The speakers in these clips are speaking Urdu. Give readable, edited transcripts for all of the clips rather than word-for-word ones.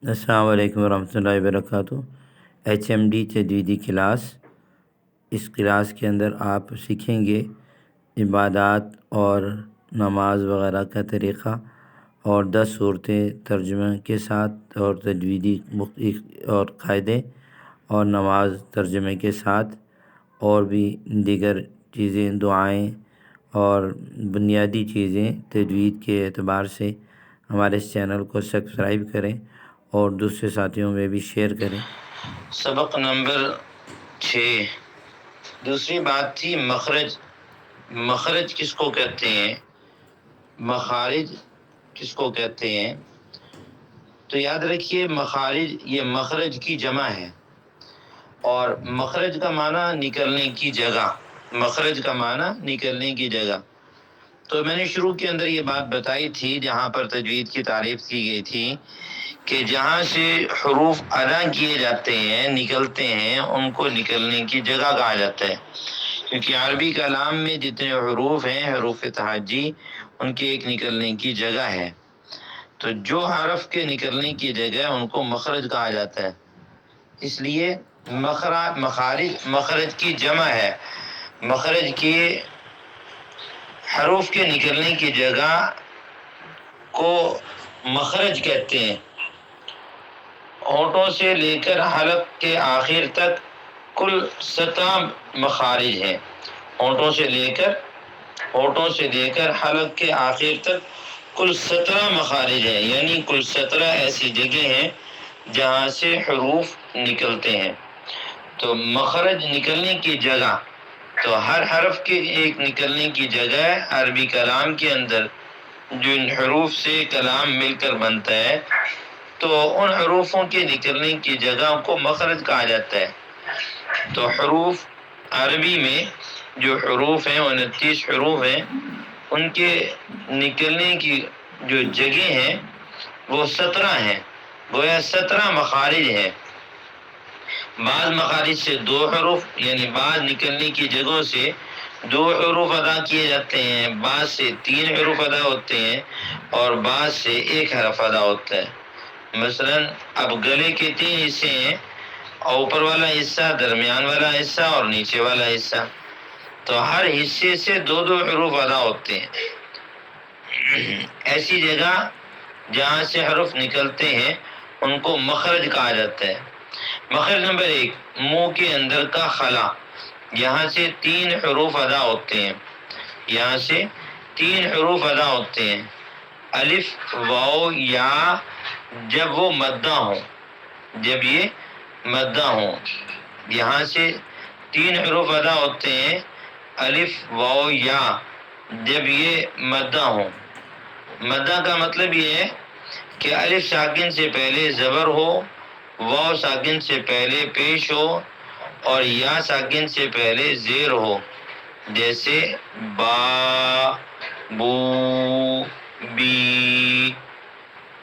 السلام علیکم ورحمۃ اللہ وبرکاتہ۔ HMD تجویدی کلاس، اس کلاس کے اندر آپ سیکھیں گے عبادات اور نماز وغیرہ کا طریقہ اور 10 صورتیں ترجمہ کے ساتھ اور تجویدی اور قاعدے اور نماز ترجمے کے ساتھ اور بھی دیگر چیزیں، دعائیں اور بنیادی چیزیں تجوید کے اعتبار سے ہمارے اس چینل کو سبسکرائب کریں اور دوسرے ساتھیوں میں بھی شیئر کریں۔ سبق نمبر 6، دوسری بات تھی مخرج۔ مخرج کس کو کہتے ہیں، مخارج کس کو کہتے ہیں؟ تو یاد رکھیے مخارج یہ مخرج کی جمع ہے، اور مخرج کا معنی نکلنے کی جگہ، مخرج کا معنی نکلنے کی جگہ۔ تو میں نے شروع کے اندر یہ بات بتائی تھی جہاں پر تجوید کی تعریف کی گئی تھی کہ جہاں سے حروف ادا کیے جاتے ہیں، نکلتے ہیں، ان کو نکلنے کی جگہ کہا جاتا ہے، کیونکہ عربی کلام میں جتنے حروف ہیں، حروف تہجی، ان کے ایک نکلنے کی جگہ ہے۔ تو جو حرف کے نکلنے کی جگہ ان کو مخرج کہا جاتا ہے، اس لیے مخارج مخرج کی جمع ہے۔ مخرج کے حروف کے نکلنے کی جگہ کو مخرج کہتے ہیں۔ ہونٹوں سے لے کر حلق کے آخر تک کل 17 مخارج ہیں۔ ہونٹوں سے لے کر حلق کے آخر تک کل 17 مخارج ہیں، یعنی کل 17 ایسی جگہ ہیں جہاں سے حروف نکلتے ہیں۔ تو مخرج نکلنے کی جگہ، تو ہر حرف کے ایک نکلنے کی جگہ ہے۔ عربی کلام کے اندر جو ان حروف سے کلام مل کر بنتا ہے، تو ان حروفوں کے نکلنے کی جگہ کو مخرج کہا جاتا ہے۔ تو حروف عربی میں جو حروف ہیں، 29 حروف ہیں، ان کے نکلنے کی جو جگہ ہیں وہ 17 ہیں، گویا 17 مخارج ہیں۔ بعض مخارج سے 2 حروف، یعنی بعض نکلنے کی جگہوں سے 2 حروف ادا کیے جاتے ہیں، بعض سے 3 حروف ادا ہوتے ہیں، اور بعض سے 1 حرف ادا ہوتا ہے۔ مثلاً اب گلے کے 3 حصے ہیں، اوپر والا حصہ، درمیان والا حصہ اور نیچے والا حصہ، تو ہر حصے سے 2 حروف ادا ہوتے ہیں۔ ایسی جگہ جہاں سے حروف نکلتے ہیں ان کو مخرج کہا جاتا ہے۔ مخرج نمبر 1، منہ کے اندر کا خلا، یہاں سے 3 حروف ادا ہوتے ہیں، یہاں سے 3 حروف ادا ہوتے ہیں۔ الف، واو، یا، جب وہ مدہ ہوں، جب یہ مدہ ہوں، یہاں سے 3 حروف ادا ہوتے ہیں، الف، واو، یا، جب یہ مدہ ہوں۔ مدہ کا مطلب یہ ہے کہ الف ساکن سے پہلے زبر ہو، واو ساکن سے پہلے پیش ہو، اور یا ساکن سے پہلے زیر ہو، جیسے با، بو، بی۔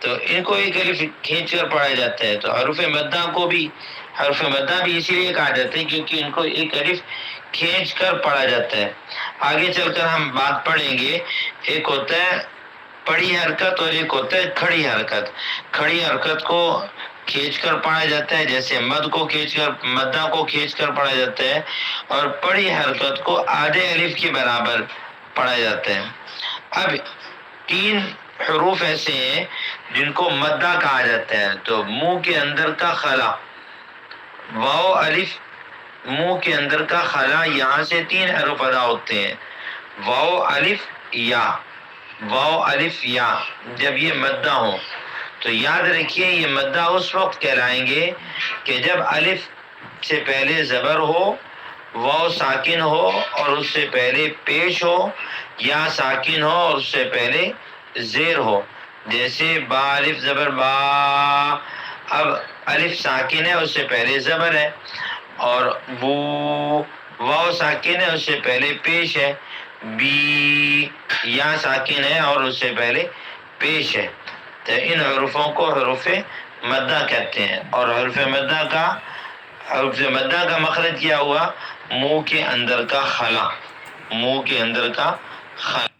تو ان کو ایک الف کھینچ کر پڑھا جاتا ہے۔ تو حروف مدہ کو بھی حروف مدہ بھی اسی لیے کہا جاتا ہے کیونکہ ان کو ایک الف کھینچ کر پڑھا جاتا ہے۔ آگے چل کر ہم بات پڑھیں گے، ایک ہوتا ہے پڑھی حرکت اور ایک ہوتا ہے کھڑی حرکت۔ کھڑی حرکت کو کھینچ کر پڑھا جاتا ہے، جیسے مدہ کو کھینچ کر پڑھا جاتا ہے، اور پڑھی حرکت کو آدھے الف کے برابر پڑھا جاتا ہے۔ اب 3 حروف ایسے ہیں جن کو مدہ کہا جاتا ہے۔ تو منہ کے اندر کا خلا، واو الف، منہ کے اندر کا خلا، یہاں سے 3 حروف ادا ہوتے ہیں، واو الف یا، واو الف یا، جب یہ مدہ ہو۔ تو یاد رکھیے یہ مدہ اس وقت کہلائیں گے کہ جب الف سے پہلے زبر ہو، واو ساکن ہو اور اس سے پہلے پیش ہو، یا ساکن ہو اور اس سے پہلے زیر ہو، جیسے با الف زبر با، اب الف ساکن ہے اس سے پہلے زبر ہے، اور بو، واو ساکن ہے اس سے پہلے پیش ہے، بی، یا ساکن ہے اور اس سے پہلے پیش ہے۔ تو ان حروفوں کو حروف مدہ کہتے ہیں، اور حروف مدہ کا مخرج کیا ہوا؟ منہ کے اندر کا خلا، منہ کے اندر کا خلا۔